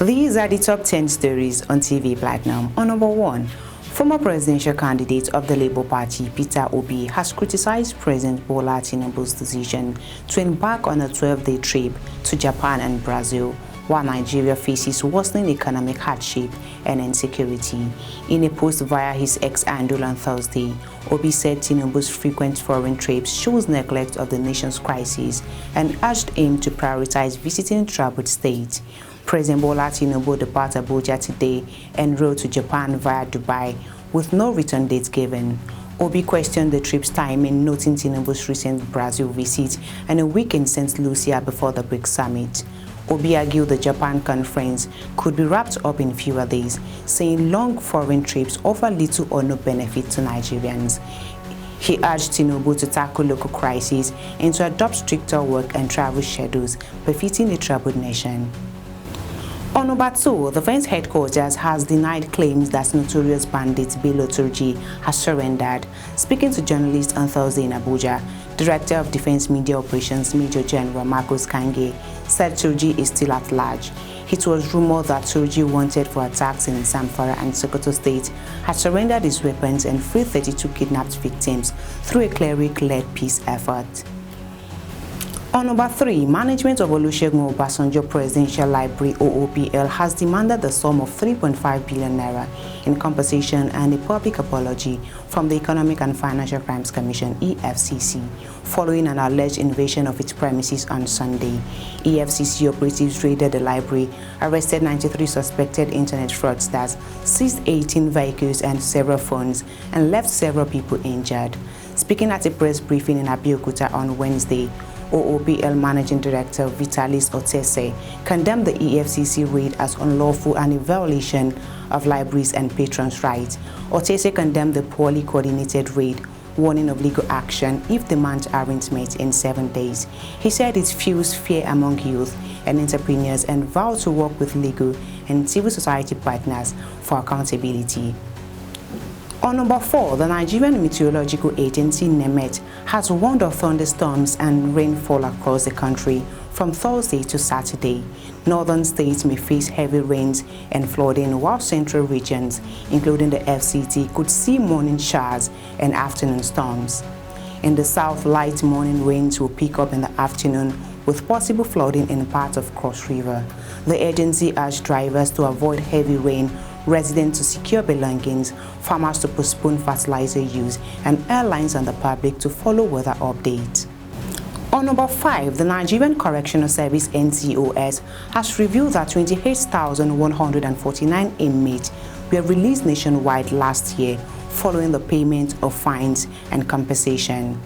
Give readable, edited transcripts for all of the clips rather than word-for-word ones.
These are the top 10 stories on TV Platinum. On number 1, former presidential candidate of the Labour Party, Peter Obi, has criticized President Bola Tinubu's decision to embark on a 12-day trip to Japan and Brazil, while Nigeria faces worsening economic hardship and insecurity. In a post via his X handle on Thursday, Obi said Tinubu's frequent foreign trips shows neglect of the nation's crisis and urged him to prioritize visiting troubled states. President Bola Tinubu departed Abuja today en route to Japan via Dubai, with no return date given. Obi questioned the trip's timing, noting Tinubu's recent Brazil visit and a week in St. Lucia before the BRICS summit. Obi argued the Japan conference could be wrapped up in fewer days, saying long foreign trips offer little or no benefit to Nigerians. He urged Tinubu to tackle local crises and to adopt stricter work and travel schedules befitting a troubled nation. On number 2, the Defense Headquarters has denied claims that notorious bandit Bello Turji has surrendered. Speaking to journalists on Thursday in Abuja, Director of Defense Media Operations Major General Marcos Kange said Turji is still at large. It was rumored that Turji, wanted for attacks in Zamfara and Sokoto State, had surrendered his weapons and freed 32 kidnapped victims through a cleric-led peace effort. On number 3, management of Olusegun Obasanjo Presidential Library (OOPL) has demanded the sum of 3.5 billion naira in compensation and a public apology from the Economic and Financial Crimes Commission (EFCC) following an alleged invasion of its premises on Sunday. EFCC operatives raided the library, arrested 93 suspected internet fraudsters, seized 18 vehicles and several phones, and left several people injured. Speaking at a press briefing in Abeokuta on Wednesday, OOPL Managing Director Vitalis Otese condemned the EFCC raid as unlawful and a violation of libraries and patrons' rights. Otese condemned the poorly coordinated raid, warning of legal action if demands aren't met in 7 days. He said it fuels fear among youth and entrepreneurs and vowed to work with legal and civil society partners for accountability. On number 4, the Nigerian Meteorological Agency (NEMET) has warned of thunderstorms and rainfall across the country from Thursday to Saturday. Northern states may face heavy rains and flooding, while central regions, including the FCT, could see morning showers and afternoon storms. In the south, light morning rains will pick up in the afternoon, with possible flooding in parts of Cross River. The agency urged drivers to avoid heavy rain, residents to secure belongings, farmers to postpone fertilizer use, and airlines and the public to follow weather updates. On number 5, the Nigerian Correctional Service (NCOS) has revealed that 28,149 inmates were released nationwide last year following the payment of fines and compensation.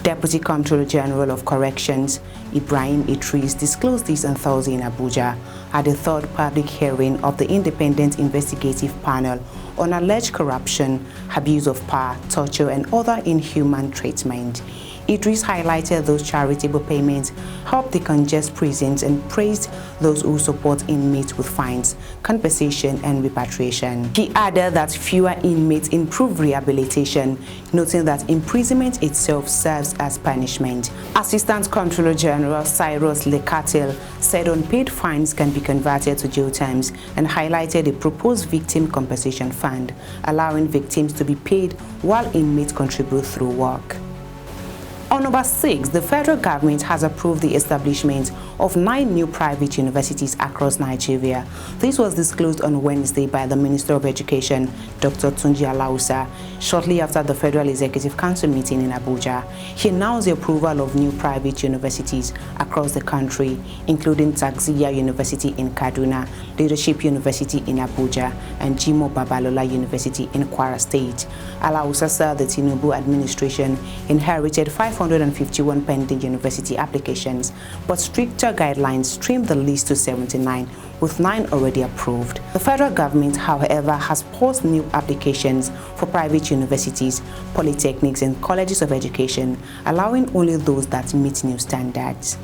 Deputy Comptroller General of Corrections Ibrahim Idris disclosed this on Thursday in Abuja at the third public hearing of the Independent Investigative Panel on alleged corruption, abuse of power, torture, and other inhuman treatment. Idris highlighted those charitable payments helped decongest prisons and praised those who support inmates with fines, compensation, and repatriation. He added that fewer inmates improve rehabilitation, noting that imprisonment itself serves as punishment. Assistant Comptroller General Cyrus Lekatel said unpaid fines can be converted to jail terms and highlighted a proposed victim compensation fund, allowing victims to be paid while inmates contribute through work. On number 6, the federal government has approved the establishment of 9 new private universities across Nigeria. This was disclosed on Wednesday by the Minister of Education, Dr. Tunji Alausa, shortly after the Federal Executive Council meeting in Abuja. He announced the approval of new private universities across the country, including Taxiya University in Kaduna, Leadership University in Abuja, and Jimo Babalola University in Kwara State. Alausa said the Tinubu administration inherited 551 pending university applications, but stricter guidelines trimmed the list to 79, with 9 already approved. The federal government, however, has paused new applications for private universities, polytechnics, and colleges of education, allowing only those that meet new standards.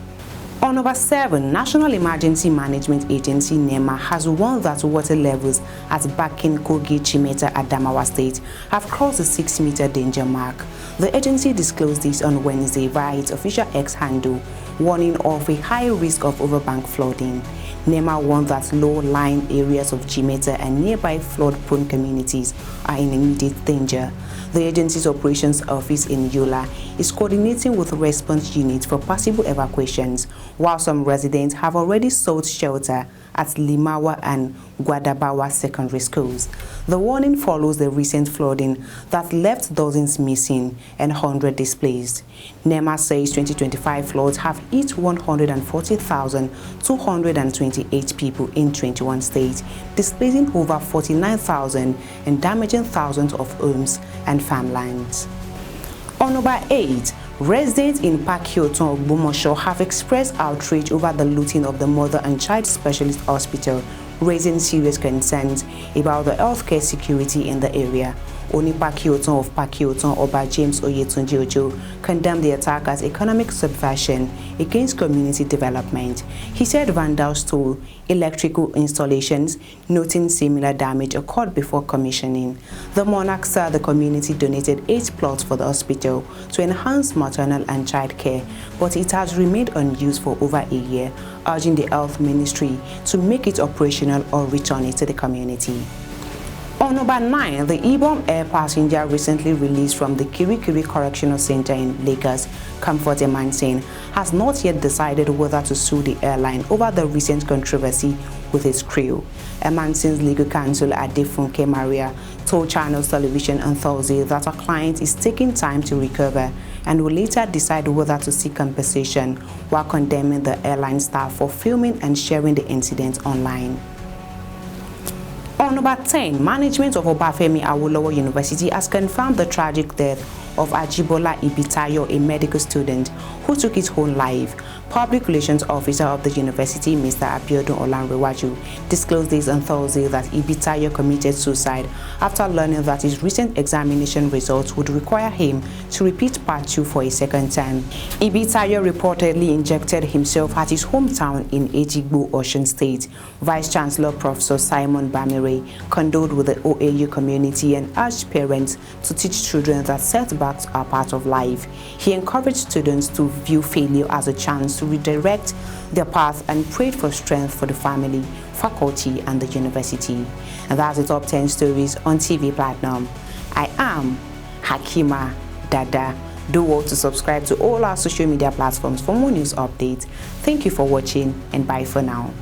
On number 7, National Emergency Management Agency (NEMA) has warned that water levels at Bakin, Kogi, Chimeta, Adamawa State have crossed the 6-meter danger mark. The agency disclosed this on Wednesday via its official X handle, warning of a high risk of overbank flooding. NEMA warned that low-lying areas of Jimeta and nearby flood-prone communities are in immediate danger. The agency's operations office in Yola is coordinating with response units for possible evacuations, while some residents have already sought shelter at Limawa and Guadabawa secondary schools. The warning follows the recent flooding that left dozens missing and 100 displaced. NEMA says 2025 floods have hit 140,228 people in 21 states, displacing over 49,000 and damaging thousands of homes and farmlands. On number 8, residents in Pakioton, Ogbomoso have expressed outrage over the looting of the Mother and Child Specialist Hospital, raising serious concerns about the healthcare security in the area. Oni Pakioton of Pakioton, Oba James Oyetunji Ojo, condemned the attack as economic subversion against community development. He said vandals stole electrical installations, noting similar damage occurred before commissioning. The monarch said the community donated 8 plots for the hospital to enhance maternal and child care, but it has remained unused for over a year, urging the health ministry to make it operational or return it to the community. On number 9, the Ibom Air passenger recently released from the Kirikiri Correctional Center in Lagos, Comfort Emansin, has not yet decided whether to sue the airline over the recent controversy with its crew. Emansin's legal counsel Adefunke Maria told Channels Television on Thursday that her client is taking time to recover and will later decide whether to seek compensation, while condemning the airline staff for filming and sharing the incident online. On number 10, management of Obafemi Awolowo University has confirmed the tragic death of Ajibola Ibitayo, a medical student who took his own life. Public Relations Officer of the university, Mr. Abiodun Olanrewaju, disclosed this on Thursday that Ibitayo committed suicide after learning that his recent examination results would require him to repeat Part 2 for a second time. Ibitayo reportedly injected himself at his hometown in Ejigbo, Osun State. Vice Chancellor Professor Simon Bamire condoled with the OAU community and urged parents to teach children that setbacks are part of life. He encouraged students to view failure as a chance to redirect their path and prayed for strength for the family, faculty, and the university. And that's the top 10 stories on TV Platinum. I am Hakima Dada. Do well to subscribe to all our social media platforms for more news updates. Thank you for watching, and bye for now.